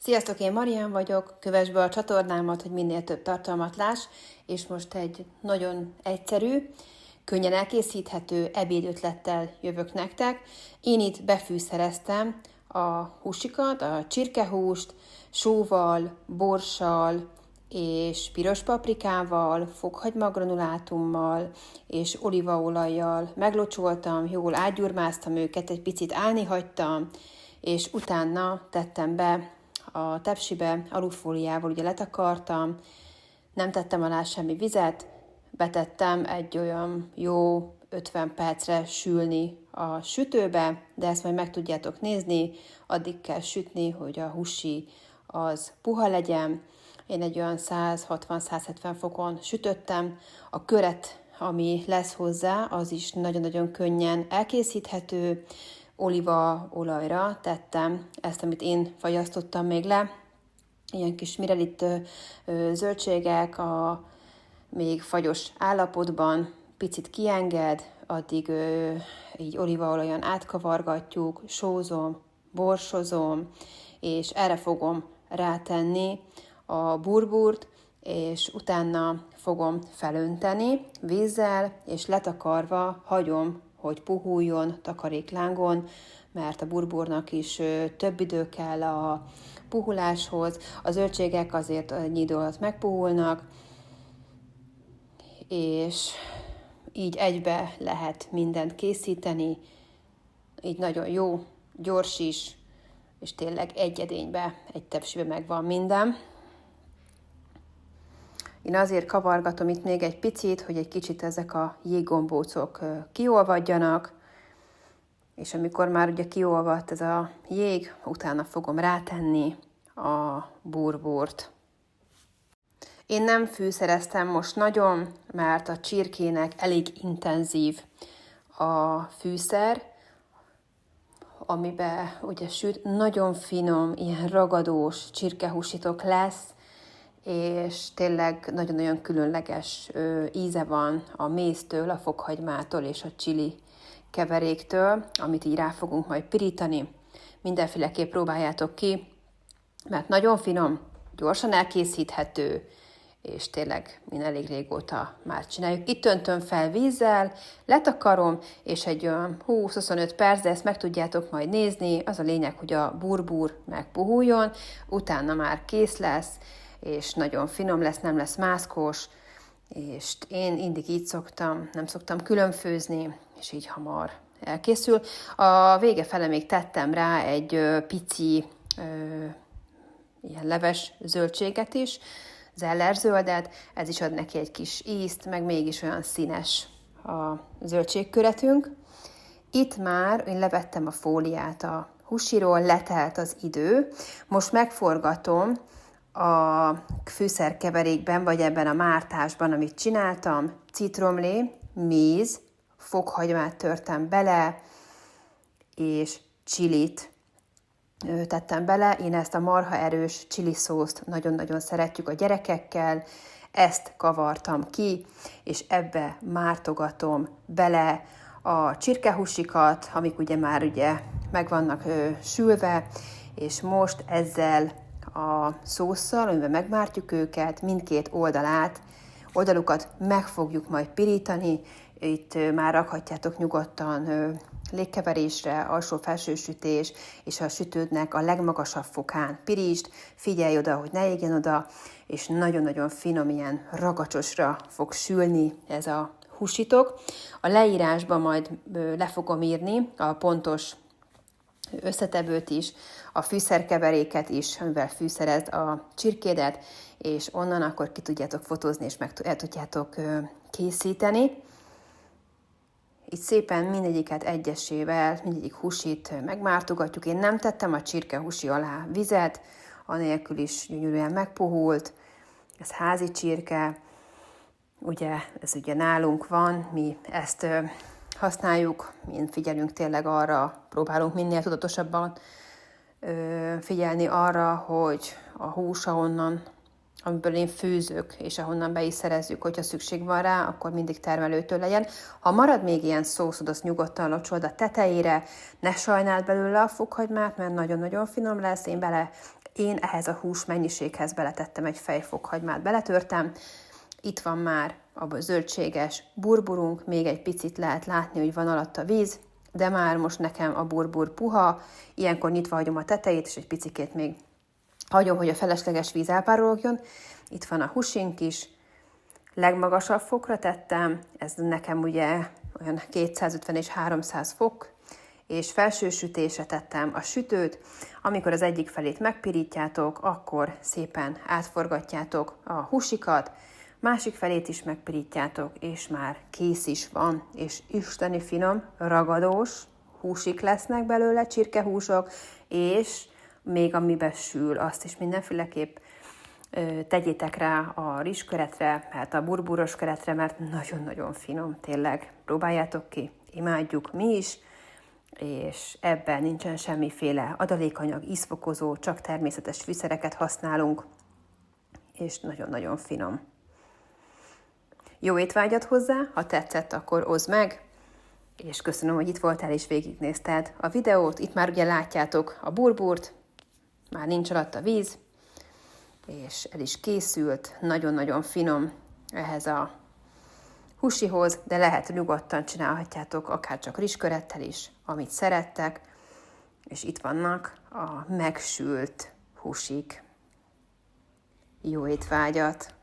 Sziasztok, én Marian vagyok, kövess be a csatornámat, hogy minél több tartalmat láss, és most egy nagyon egyszerű, könnyen elkészíthető ebédötlettel jövök nektek. Én itt befűszereztem a húsikat, a csirkehúst, sóval, borssal és piros paprikával, fokhagymagranulátummal és olívaolajjal meglocsoltam, jól átgyurmáztam őket, egy picit állni hagytam, és utána tettem be a tepsibe, alufóliával ugye letakartam, nem tettem alá semmi vizet, betettem egy olyan jó 50 percre sülni a sütőbe, de ezt majd meg tudjátok nézni, addig kell sütni, hogy a húsi az puha legyen. Én egy olyan 160-170 fokon sütöttem. A köret, ami lesz hozzá, az is nagyon-nagyon könnyen elkészíthető. Olívaolajra tettem ezt, amit én fagyasztottam még le. Ilyen kis mirelit zöldségek a még fagyos állapotban, picit kienged, addig így olívaolajon átkavargatjuk, sózom, borsozom, és erre fogom rátenni a burburt, és utána fogom felönteni vízzel, és letakarva hagyom, hogy puhuljon takaréklángon, mert a burburnak is több idő kell a puhuláshoz. A zöldségek azért egy idő alatt megpuhulnak, és így egybe lehet mindent készíteni, így nagyon jó, gyors is, és tényleg egy edénybe, egy tepsibe megvan minden. Én azért kavargatom itt még egy picit, hogy egy kicsit ezek a jéggombócok kiolvadjanak, és amikor már ugye kiolvadt ez a jég, utána fogom rátenni a burburt. Én nem fűszereztem most nagyon, mert a csirkének elég intenzív a fűszer, amiben ugye süt, nagyon finom, ilyen ragadós csirkehúsitok lesz, és tényleg nagyon-nagyon különleges íze van a méztől, a fokhagymától és a chili keveréktől, amit így rá fogunk majd pirítani. Mindenféleképp próbáljátok ki, mert nagyon finom, gyorsan elkészíthető, és tényleg mi elég régóta már csináljuk. Itt öntöm fel vízzel, letakarom, és egy 20-25 perc, de ezt meg tudjátok majd nézni. Az a lényeg, hogy a burbur megpuhuljon, utána már kész lesz, és nagyon finom lesz, nem lesz mászkos, és én mindig így szoktam, nem szoktam különfőzni, és így hamar elkészül. A vége fele még tettem rá egy pici ilyen leves zöldséget is, zellerzöldet, ez is ad neki egy kis ízt, meg mégis olyan színes a zöldségköretünk. Itt már én levettem a fóliát a húsiról, letelt az idő, most megforgatom a fűszerkeverékben, vagy ebben a mártásban, amit csináltam, citromlé, méz, fokhagymát törtem bele, és csilit tettem bele. Én ezt a marha erős chili szószt nagyon-nagyon szeretjük a gyerekekkel, ezt kavartam ki, és ebbe mártogatom bele a csirkehúsikat, amik ugye már ugye meg vannak sülve, és most ezzel a szósszal, amiben megmártjuk őket, mindkét oldalukat meg fogjuk majd pirítani. Itt már rakhatjátok nyugodtan légkeverésre, alsó-felső sütés, és a sütődnek a legmagasabb fokán pirítsd, figyelj oda, hogy ne égjen oda, és nagyon-nagyon finom, ilyen ragacsosra fog sülni ez a húsitok. A leírásban majd le fogom írni a pontos összetevőt is, a fűszerkeveréket is, amivel fűszerezd a csirkédet, és onnan akkor ki tudjátok fotózni, és el tudjátok készíteni. Itt szépen mindegyiket egyesével, mindegyik húsit megmártogatjuk. Én nem tettem a csirkehúsi alá vizet, anélkül is gyönyörűen megpuhult. Ez házi csirke, ugye ez ugye nálunk van, mi ezt használjuk, mi figyelünk tényleg arra, próbálunk minél tudatosabban figyelni arra, hogy a hús, amiből én főzök, és ahonnan be is szerezzük, hogyha szükség van rá, akkor mindig termelőtől legyen. Ha marad még ilyen szószod, azt nyugodtan locsold a tetejére, ne sajnáld belőle a fokhagymát, mert nagyon-nagyon finom lesz. Én bele Én ehhez a hús mennyiséghez beletettem egy fej fokhagymát, beletörtem. Itt van már a zöldséges burburunk, még egy picit lehet látni, hogy van alatt a víz, de már most nekem a burbur puha, ilyenkor nyitva hagyom a tetejét, és egy picikét még hagyom, hogy a felesleges víz elpárologjon. Itt van a húsink is, legmagasabb fokra tettem, ez nekem ugye olyan 250 és 300 fok, és felső sütésre tettem a sütőt. Amikor az egyik felét megpirítjátok, akkor szépen átforgatjátok a húsikat, másik felét is megpirítjátok, és már kész is van, és isteni finom, ragadós húsik lesznek belőle, csirkehúsok, és még amiben sül, azt is mindenféleképp tegyétek rá a rizsköretre, hát a burburos köretre, mert nagyon-nagyon finom, tényleg. Próbáljátok ki, imádjuk mi is, és ebben nincsen semmiféle adalékanyag, ízfokozó, csak természetes fűszereket használunk, és nagyon-nagyon finom. Jó étvágyat hozzá, ha tetszett, akkor oszd meg, és köszönöm, hogy itt voltál és végignézted a videót. Itt már ugye látjátok a burburt, már nincs alatt a víz, és el is készült, nagyon-nagyon finom ehhez a húsihoz, de lehet nyugodtan csinálhatjátok, akár csak rizskörettel is, amit szerettek, és itt vannak a megsült húsik. Jó étvágyat!